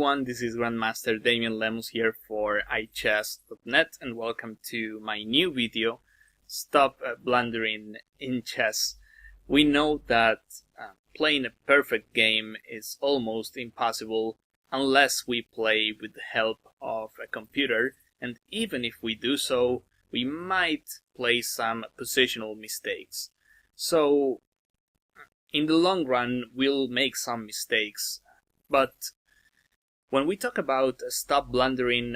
everyone, this is Grandmaster Damian Lemos here for iChess.net and welcome to my new video, Stop Blundering in Chess. We know that playing a perfect game is almost impossible unless we play with the help of a computer, and even if we do so, we might play some positional mistakes. So, in the long run, we'll make some mistakes, but when we talk about stop blundering,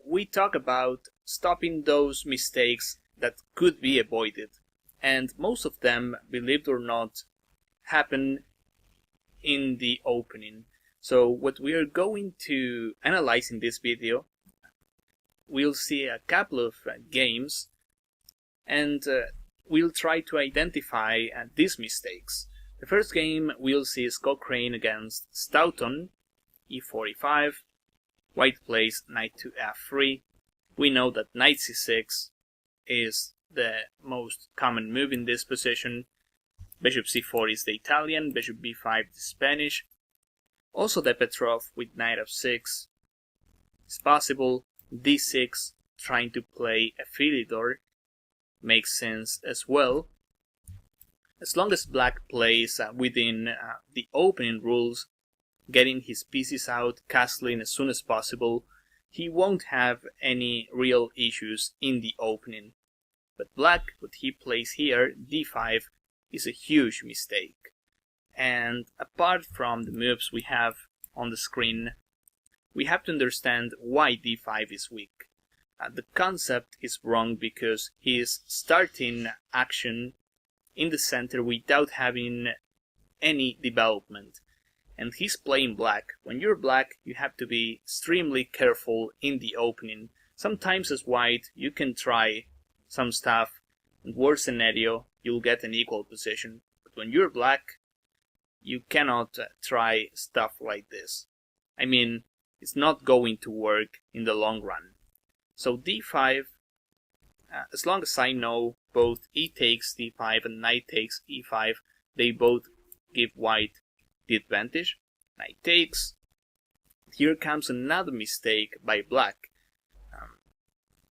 we talk about stopping those mistakes that could be avoided. And most of them, believe it or not, happen in the opening. So what we are going to analyze in this video, we'll see a couple of games and we'll try to identify these mistakes. The first game we'll see is Cochrane against Stoughton, e4, e5, white plays knight to f3. We know that knight c6 is the most common move in this position. Bishop c4 is the Italian, bishop b5 the Spanish. Also the Petrov with knight f6 is possible. d6 trying to play a Philidor makes sense as well. As long as black plays within the opening rules, getting his pieces out, castling as soon as possible, he won't have any real issues in the opening. But black, what he plays here, d5, is a huge mistake. And apart from the moves we have on the screen, we have to understand why d5 is weak. The concept is wrong because he is starting action in the center without having any development. And he's playing black. When you're black, you have to be extremely careful in the opening. Sometimes as white, you can try some stuff. In worst scenario, you'll get an equal position. But when you're black, you cannot try stuff like this. I mean, it's not going to work in the long run. So d5, as long as I know both e takes d5 and knight takes e5, they both give white the advantage. Knight takes. Here comes another mistake by black.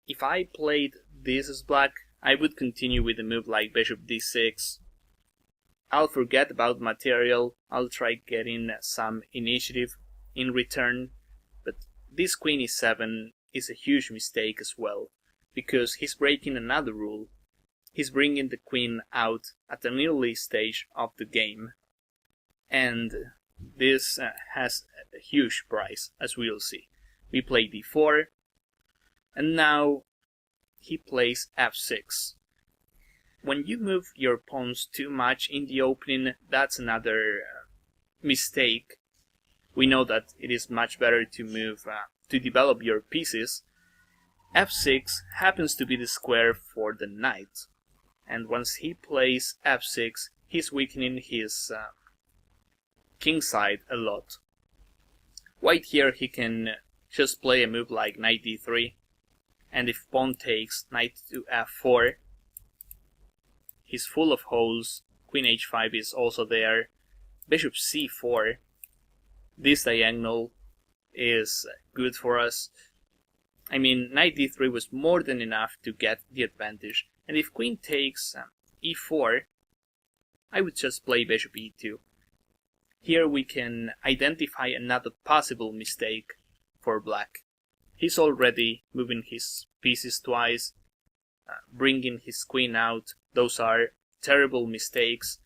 If I played this as black, I would continue with a move like bishop d6. I'll forget about material, I'll try getting some initiative in return, but this queen e7 is a huge mistake as well, because he's breaking another rule. He's bringing the queen out at an early stage of the game, and this has a huge price, as we'll see. We play d4, and now he plays f6. When you move your pawns too much in the opening, that's another mistake. We know that it is much better to move to develop your pieces. f6 happens to be the square for the knight, and once he plays f6, he's weakening his king side a lot. White here, he can just play a move like knight d3, and if pawn takes knight to f4, he's full of holes. Queen h5 is also there. Bishop c4, this diagonal is good for us. I mean, knight d3 was more than enough to get the advantage, and if queen takes e4, I would just play bishop e2. Here we can identify another possible mistake for black. He's already moving his pieces twice, bringing his queen out. Those are terrible mistakes,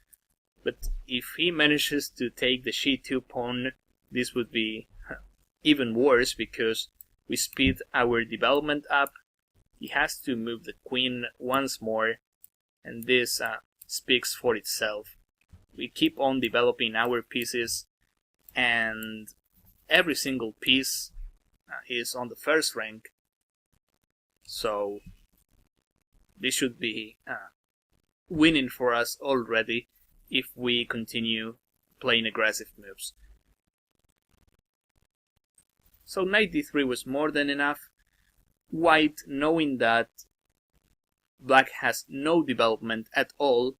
but if he manages to take the c2 pawn, this would be even worse because we speed our development up. He has to move the queen once more, and this speaks for itself. We keep on developing our pieces, and every single piece is on the first rank, so this should be winning for us already if we continue playing aggressive moves. So knight d3 was more than enough. White, knowing that black has no development at all,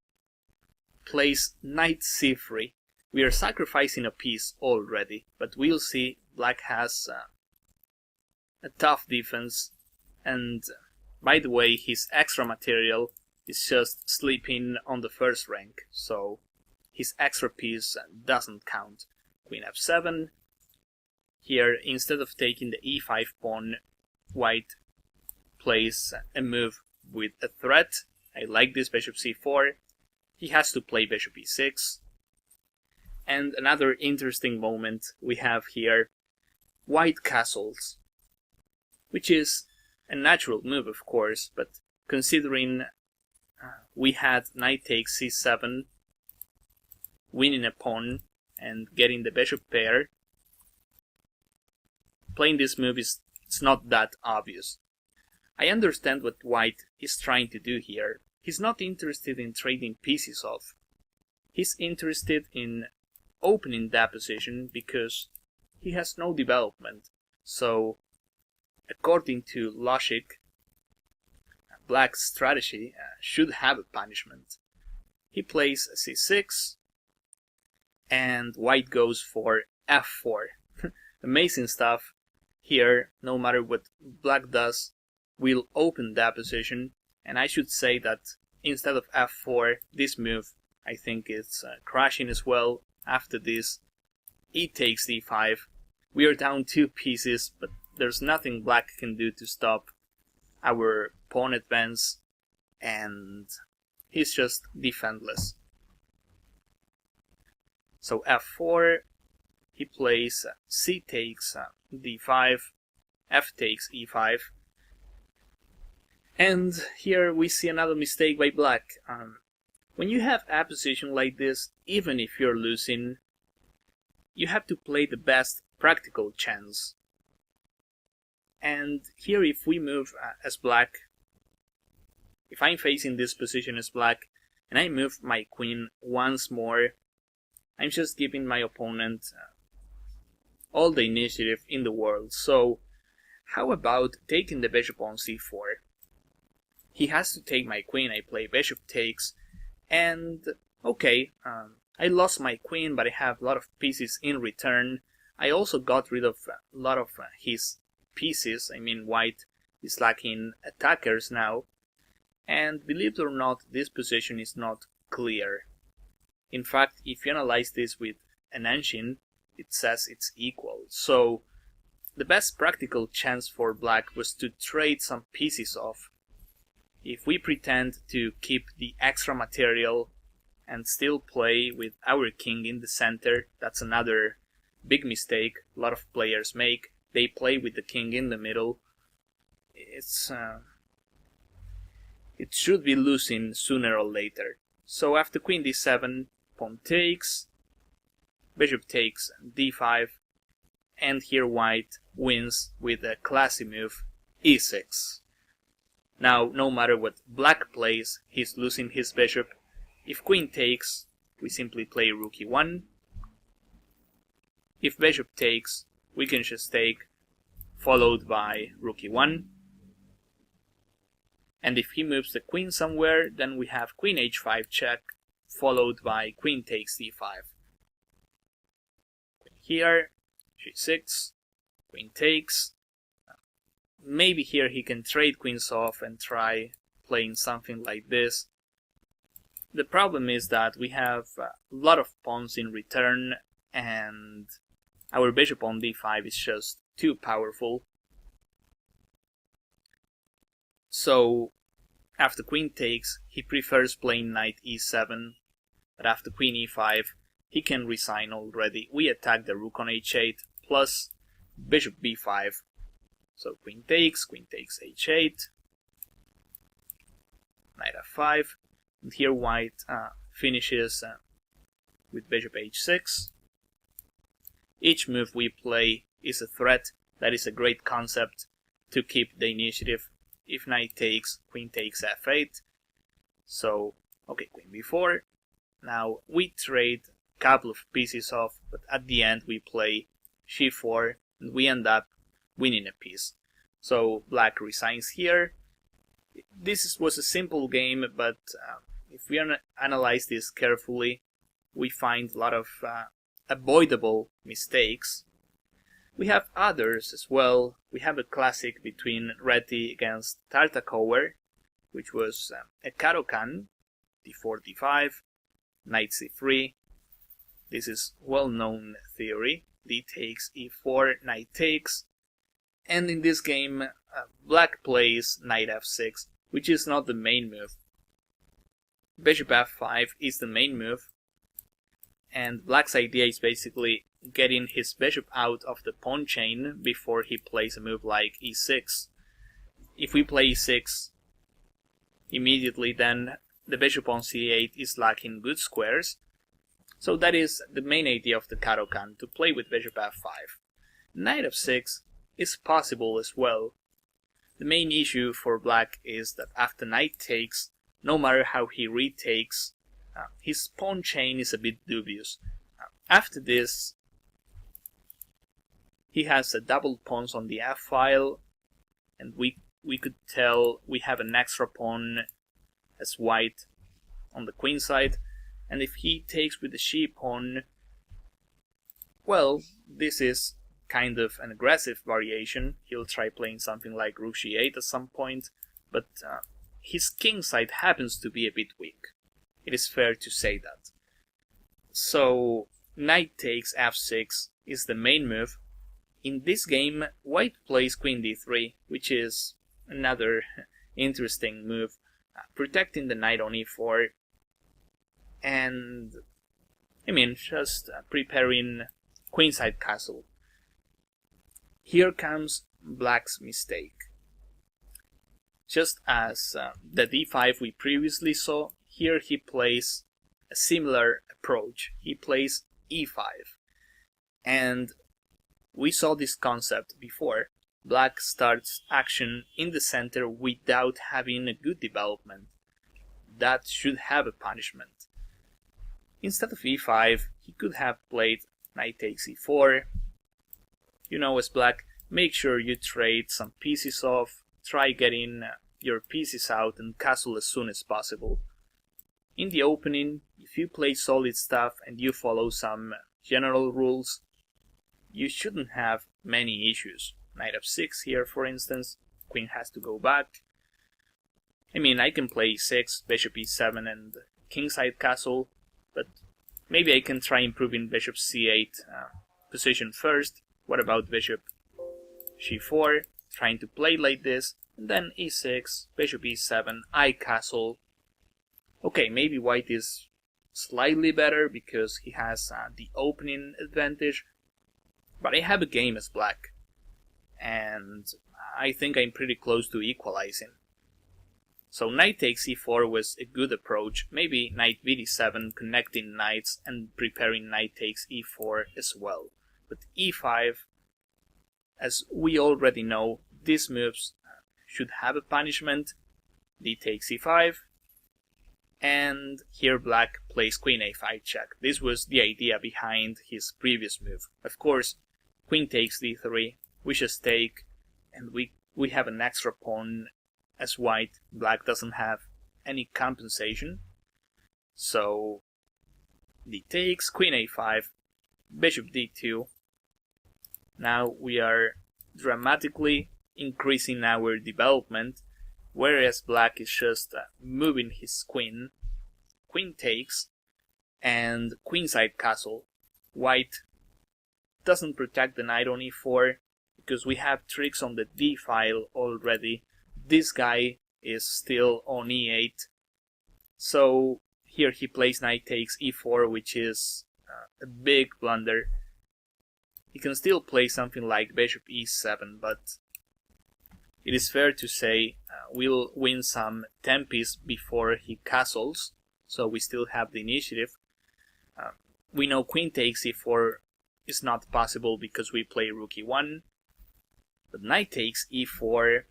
plays knight c3. We are sacrificing a piece already, but we'll see black has a tough defense, and by the way, his extra material is just sleeping on the first rank, so his extra piece doesn't count. Queen f7. Here, instead of taking the e5 pawn, white plays a move with a threat. I like this, bishop c4. He has to play bishop e6. And another interesting moment we have here, white castles, which is a natural move, of course, but considering we had knight takes c7, winning a pawn and getting the bishop pair, playing this move it's not that obvious. I understand what white is trying to do here. He's not interested in trading pieces off. He's interested in opening that position because he has no development. So, according to logic, black's strategy should have a punishment. He plays c6, and white goes for f4. Amazing stuff. Here, no matter what black does, we'll open that position, and I should say that instead of f4, this move I think is crashing as well. After this, e takes d5. We are down 2 pieces, but there's nothing black can do to stop our pawn advance, and he's just defenseless. So f4, he plays c takes d5, f takes e5, and here we see another mistake by black. When you have a position like this, even if you're losing, you have to play the best practical chance. And here if we move as black, if I'm facing this position as black, and I move my queen once more, I'm just giving my opponent all the initiative in the world. So how about taking the bishop on c4? He has to take my queen, I play bishop takes, and okay, I lost my queen, but I have a lot of pieces in return. I also got rid of a lot of his pieces. I mean, white is lacking attackers now. And believe it or not, this position is not clear. In fact, if you analyze this with an engine, it says it's equal. So the best practical chance for black was to trade some pieces off. If we pretend to keep the extra material and still play with our king in the center, that's another big mistake a lot of players make. They play with the king in the middle. It should be losing sooner or later. So after queen d7, pawn takes, bishop takes d5, and here white wins with a classy move, e6. Now, no matter what black plays, he's losing his bishop. If queen takes, we simply play rook e1. If bishop takes, we can just take, followed by rook e1. And if he moves the queen somewhere, then we have queen h5 check, followed by queen takes d5. Here, g6, queen takes. Maybe here he can trade queens off and try playing something like this. The problem is that we have a lot of pawns in return, and our bishop on d5 is just too powerful. So after queen takes, he prefers playing knight e7, but after queen e5, he can resign already. We attack the rook on h8, plus bishop b5. So queen takes h8, knight f5, and here white finishes with bishop h6. Each move we play is a threat. That is a great concept to keep the initiative. If knight takes, queen takes f8. So, okay, queen b4. Now we trade a couple of pieces off, but at the end we play g4, and we end up winning a piece. So black resigns here. This was a simple game, but if we analyze this carefully, we find a lot of avoidable mistakes. We have others as well. We have a classic between Reti against Tartakower, which was a Karokan, d4, d5, knight c3. This is well-known theory. D takes e4, knight takes. And in this game, black plays knight f6, which is not the main move. Bishop f5 is the main move. And black's idea is basically getting his bishop out of the pawn chain before he plays a move like e6. If we play e6, immediately then the bishop on c8 is lacking good squares. So that is the main idea of the Karokan, to play with bishop f5. Knight f6 is possible as well. The main issue for black is that after knight takes, no matter how he retakes, his pawn chain is a bit dubious. After this, he has a double pawns on the f-file, and we could tell we have an extra pawn as white on the queen side, and if he takes with the she pawn, well, this is kind of an aggressive variation. He'll try playing something like rook c8 at some point, but his king side happens to be a bit weak. It is fair to say that. So knight takes f6 is the main move. In this game, white plays queen d3, which is another interesting move, protecting the knight on e4, and just preparing queenside castle. Here comes black's mistake. Just as the d5 we previously saw, here he plays a similar approach. He plays e5, and we saw this concept before. Black starts action in the center without having a good development. That should have a punishment. Instead of e5, he could have played knight takes e4. As black, make sure you trade some pieces off, try getting your pieces out and castle as soon as possible. In the opening, if you play solid stuff and you follow some general rules, you shouldn't have many issues. Knight f6 here, for instance, queen has to go back. I can play e6, bishop e7 and kingside castle, but maybe I can try improving bishop c8 position first. What about bishop g4, trying to play like this, and then e6, bishop e7, I castle. Okay, maybe white is slightly better because he has the opening advantage, but I have a game as black, and I think I'm pretty close to equalizing. So knight takes e4 was a good approach, maybe knight bd7 connecting knights and preparing knight takes e4 as well. But e5, as we already know, these moves should have a punishment. D takes e5, and here black plays queen a5 check. This was the idea behind his previous move. Of course, queen takes d3, we just take, and we have an extra pawn as white. Black doesn't have any compensation. So d takes, queen a5, bishop d2. Now we are dramatically increasing our development, whereas black is just moving his queen. Queen takes, and queenside castle. White doesn't protect the knight on e4 because we have tricks on the d file already. This guy is still on e8, so here he plays knight takes e4, which is a big blunder. He can still play something like bishop e7, but it is fair to say we'll win some tempis before he castles, so we still have the initiative. We know queen takes e4 is not possible because we play rook e1, but knight takes e4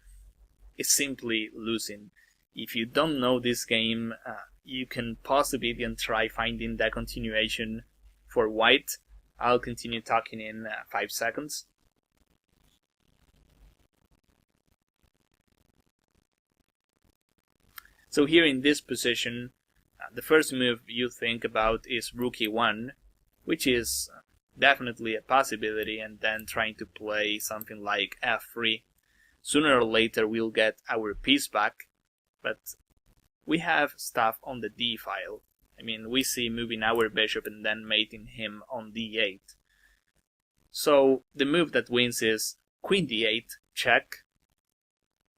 is simply losing. If you don't know this game, you can pause the video and try finding the continuation for white. I'll continue talking in 5 seconds. So here in this position, the first move you think about is rook e1, which is definitely a possibility, and then trying to play something like f3. Sooner or later we'll get our piece back, but we have stuff on the d file. I mean, we see moving our bishop and then mating him on d8. So the move that wins is queen d8, check.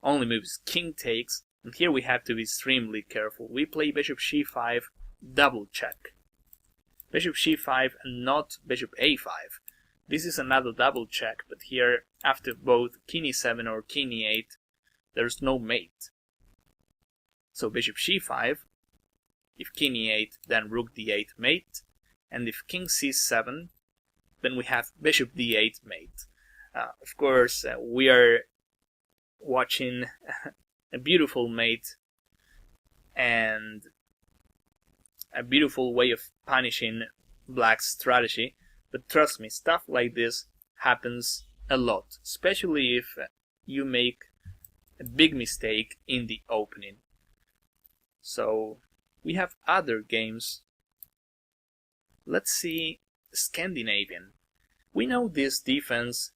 Only move is king takes, and here we have to be extremely careful. We play bishop c5, double check. Bishop c5 and not bishop a5. This is another double check, but here, after both king e7 or king e8, there's no mate. So bishop c5, if king e8, then rook d8 mate, and if king c7, then we have bishop d8 mate. Of course, we are watching a beautiful mate and a beautiful way of punishing black's strategy, but trust me, stuff like this happens a lot, especially if you make a big mistake in the opening. So we have other games. Let's see Scandinavian. We know this defense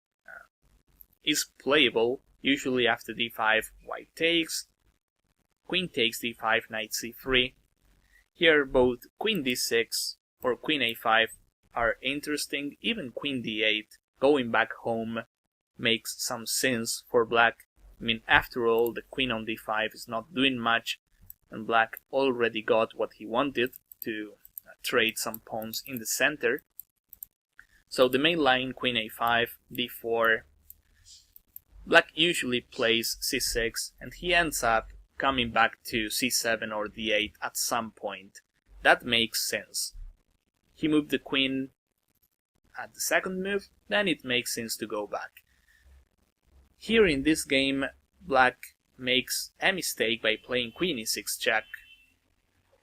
is playable. Usually after d5, white takes, queen takes d5, knight c3. Here both queen d6 or queen a5 are interesting. Even queen d8, going back home, makes some sense for black. I mean, after all, the queen on d5 is not doing much, and black already got what he wanted, to trade some pawns in the center. So the main line, queen a5, d4. Black usually plays c6, and he ends up coming back to c7 or d8 at some point. That makes sense. He moved the queen at the second move, then it makes sense to go back. Here in this game, black makes a mistake by playing queen e6 check.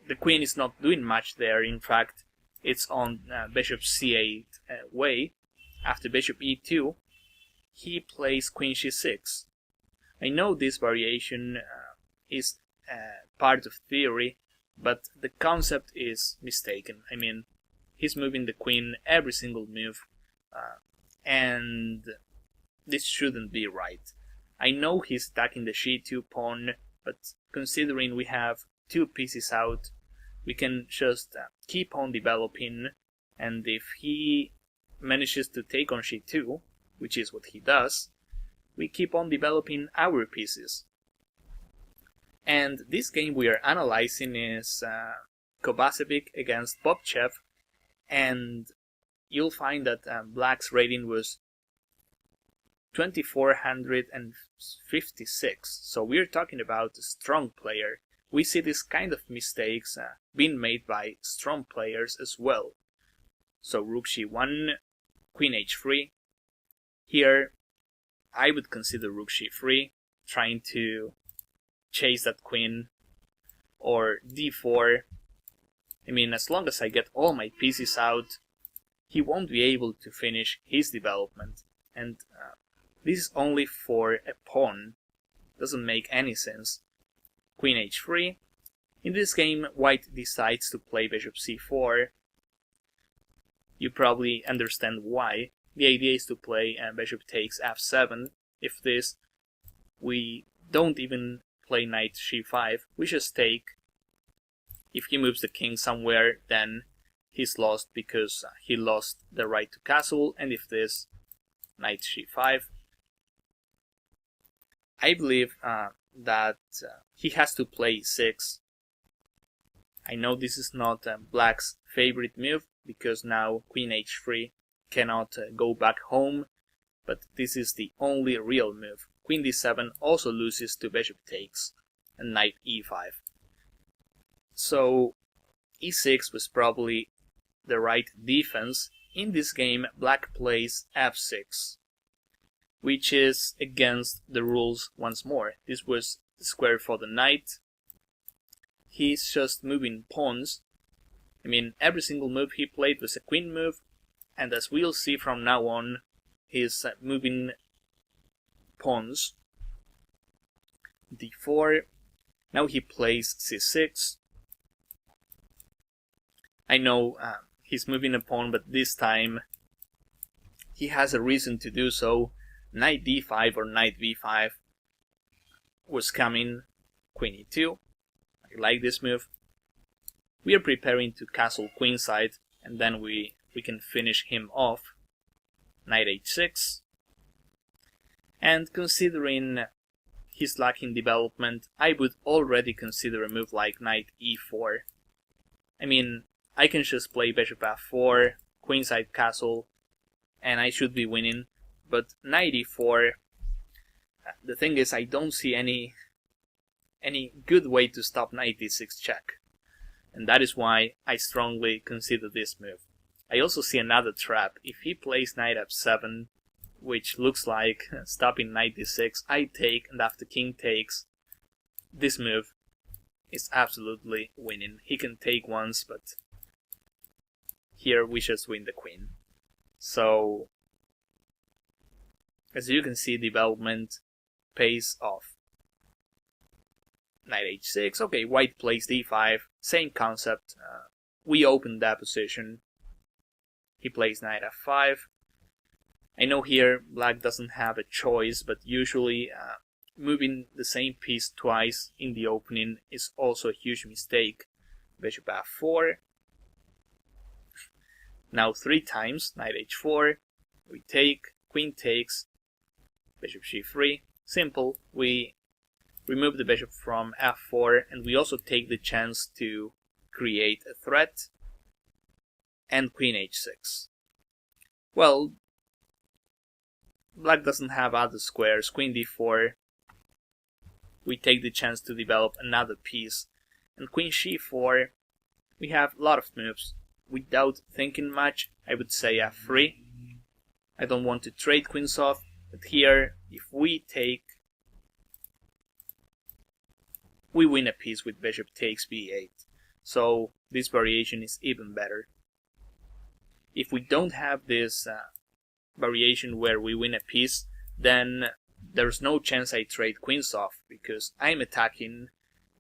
The queen is not doing much there, in fact, it's on bishop c8 way. After bishop e2, he plays queen c6. I know this variation is part of theory, but the concept is mistaken. I mean, he's moving the queen every single move, and this shouldn't be right. I know he's attacking the c2 pawn, but considering we have two pieces out, we can just keep on developing, and if he manages to take on c2, which is what he does, we keep on developing our pieces. And this game we are analyzing is Kovacevic against Popchev, and you'll find that black's rating was 2456, so we're talking about a strong player. We see this kind of mistakes being made by strong players as well. So rook c1, queen h3. Here I would consider rook c3, trying to chase that queen, or d4. I mean, as long as I get all my pieces out, he won't be able to finish his development. And this is only for a pawn. Doesn't make any sense. Queen h3. In this game, white decides to play bishop c4. You probably understand why. The idea is to play bishop takes f7. If this, we don't even play knight c5. We just take. If he moves the king somewhere, then he's lost because he lost the right to castle. And if this, knight c5. I believe that he has to play e6. I know this is not black's favorite move, because now queen h3 cannot go back home, but this is the only real move. Queen d7 also loses to bishop takes, and knight e5. So e6 was probably the right defense. In this game, black plays f6, which is against the rules once more. This was the square for the knight. He's just moving pawns. I mean, every single move he played was a queen move, and as we'll see from now on, he's moving pawns. d4. Now he plays c6. I know he's moving a pawn, but this time he has a reason to do so. Knight d5 or knight b5 was coming. Queen e2. I like this move. We are preparing to castle queenside, and then we can finish him off. Knight h6. And considering his lack in development, I would already consider a move like knight e4. I mean, I can just play bishop f4, queenside castle, and I should be winning. But knight e4, the thing is, I don't see any good way to stop knight d6 check. And that is why I strongly consider this move. I also see another trap. If he plays knight f7, which looks like stopping knight d6, I take, and after king takes, this move is absolutely winning. He can take once, but here we just win the queen. So, as you can see, development pays off. Knight h6, okay, white plays d5, same concept. We open that position. He plays knight f5. I know here black doesn't have a choice, but usually moving the same piece twice in the opening is also a huge mistake. Bishop f4. Now 3 times, knight h4. We take, queen takes, bishop g3. Simple. We remove the bishop from f4, and we also take the chance to create a threat. And queen h6. Well, black doesn't have other squares. Queen d4. We take the chance to develop another piece. And queen c4. We have a lot of moves. Without thinking much, I would say f3. I don't want to trade queens off, but here, if we take, we win a piece with bishop takes b8. So this variation is even better. If we don't have this variation where we win a piece, then there's no chance I trade queens off, because I'm attacking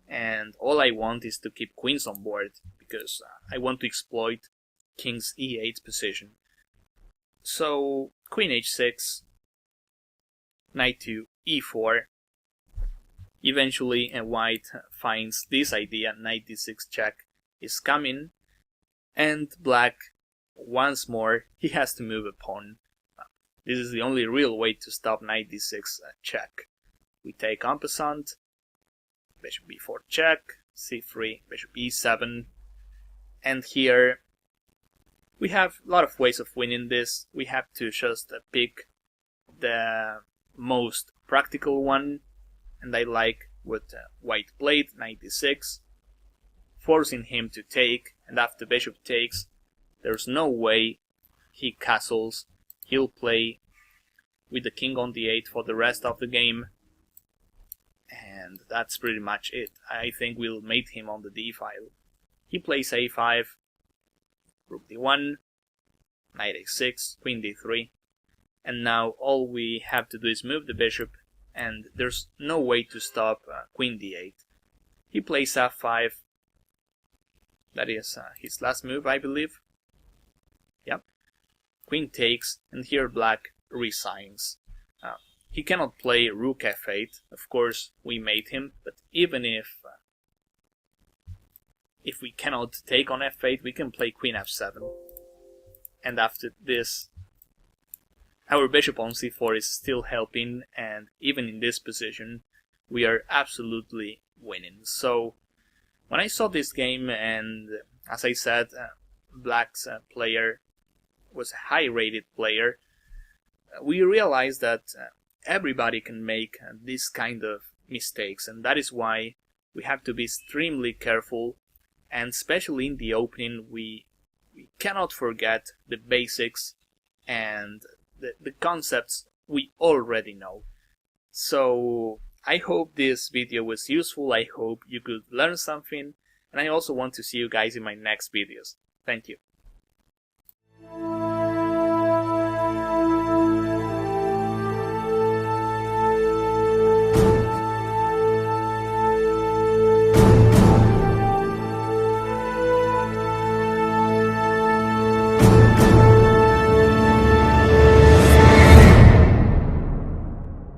and all I want is to keep queens on board, because I want to exploit king's e8 position. So queen h6, knight to e4. Eventually white finds this idea, knight d6 check is coming, and black, once more, he has to move a pawn. This is the only real way to stop knight d6 check. We take en passant, bishop b4 check, c3, bishop e7, and here we have a lot of ways of winning this. We have to just pick the most practical one, and I like what white played, knight d6, forcing him to take, and after bishop takes, there's no way he castles. He'll play with the king on d8 for the rest of the game, and that's pretty much it. I think we'll mate him on the d file. He plays a5, rook d1, knight a6, queen d3, and now all we have to do is move the bishop, and there's no way to stop queen d8. He plays f5. That is his last move, I believe. Yep. Queen takes, and here black resigns. He cannot play rook f8. Of course, we mate him, but even if we cannot take on f8, we can play queen f7. And after this, our bishop on c4 is still helping, and even in this position, we are absolutely winning. So, when I saw this game, and as I said, black's player was a high-rated player, we realized that everybody can make this kind of mistakes, and that is why we have to be extremely careful, and especially in the opening, we cannot forget the basics and the concepts we already know. So I hope this video was useful. I hope you could learn something, and I also want to see you guys in my next videos. Thank you.